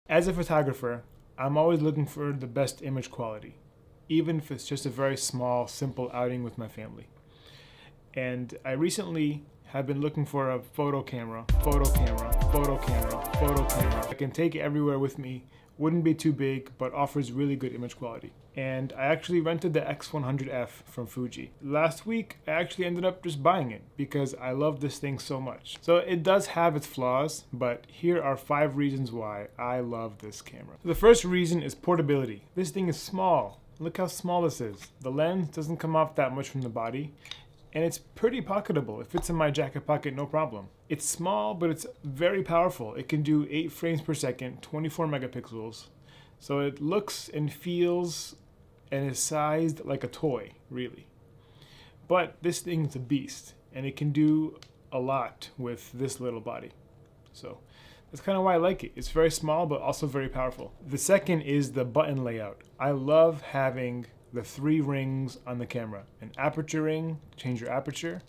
As a photographer, I'm always looking for the best image quality, even if it's just a very small, simple outing with my family. And I recently have been looking for a photo camera I can take it everywhere with me, wouldn't be too big, but offers really good image quality. And I actually rented the X100F from Fuji. Last week, I actually ended up just buying it because I love this thing so much. So it does have its flaws, but here are 5 reasons why I love this camera. So the first reason is portability. This thing is small. Look how small this is. The lens doesn't come off that much from the body, and it's pretty pocketable. It fits in my jacket pocket, no problem. It's small, but it's very powerful. It can do 8 frames per second, 24 megapixels. So it looks and feels and is sized like a toy, really. But this thing's a beast, and it can do a lot with this little body. So that's kind of why I like it. It's very small, but also very powerful. The second is the button layout. I love having the 3 rings on the camera. An aperture ring, change your aperture,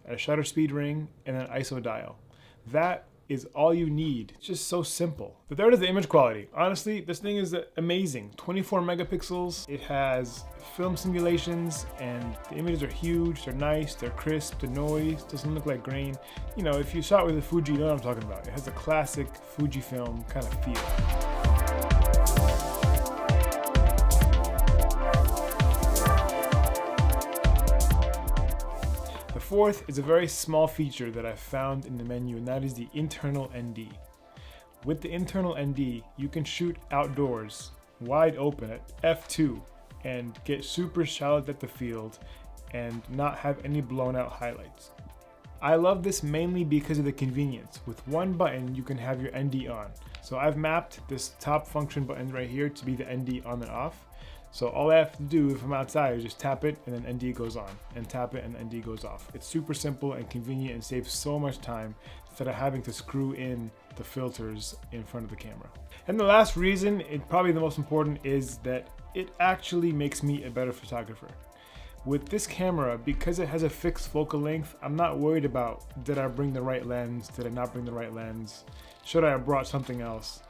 a shutter speed ring, and an ISO dial. That is all you need. It's just so simple. The third is the image quality. Honestly, this thing is amazing. 24 megapixels. It has film simulations, and the images are huge, they're nice, they're crisp, the noise doesn't look like grain. You know, if you saw it with a Fuji, you know what I'm talking about. It has a classic Fujifilm kind of feel. The fourth is a very small feature that I found in the menu, and that is the internal ND. With the internal ND, you can shoot outdoors, wide open at f2, and get super shallow depth of field and not have any blown out highlights. I love this mainly because of the convenience. With one button, you can have your ND on. So I've mapped this top function button right here to be the ND on and off. So all I have to do if I'm outside is just tap it and then ND goes on, and tap it and ND goes off. It's super simple and convenient and saves so much time instead of having to screw in the filters in front of the camera. And the last reason, and probably the most important, is that it actually makes me a better photographer. With this camera, because it has a fixed focal length, I'm not worried about did I bring the right lens, did I not bring the right lens, should I have brought something else.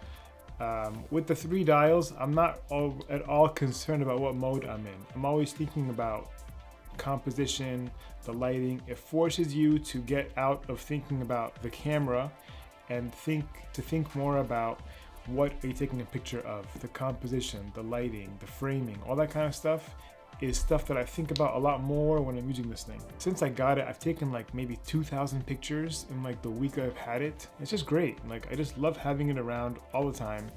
With the 3 dials, I'm not at all concerned about what mode I'm in. I'm always thinking about composition, the lighting. It forces you to get out of thinking about the camera and think more about what are you taking a picture of. The composition, the lighting, the framing, all that kind of stuff is stuff that I think about a lot more when I'm using this thing. Since I got it, I've taken like maybe 2,000 pictures in like the week I've had it. It's just great. Like, I just love having it around all the time.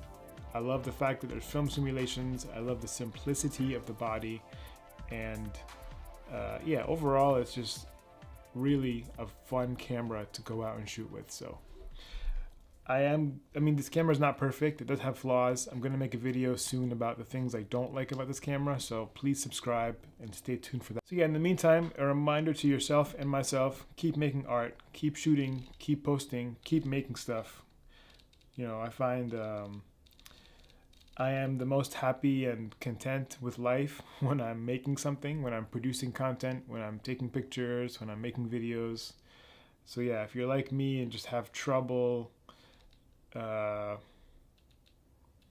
I love the fact that there's film simulations. I love the simplicity of the body. And yeah, overall, it's just really a fun camera to go out and shoot with. So I mean, this camera is not perfect. It does have flaws. I'm going to make a video soon about the things I don't like about this camera, so please subscribe and stay tuned for that. So yeah, in the meantime, a reminder to yourself and myself, keep making art, keep shooting, keep posting, keep making stuff. You know, I find I am the most happy and content with life when I'm making something, when I'm producing content, when I'm taking pictures, when I'm making videos. So yeah, if you're like me and just have trouble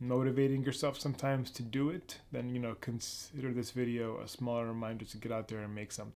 motivating yourself sometimes to do it, then, you know, consider this video a smaller reminder to get out there and make something.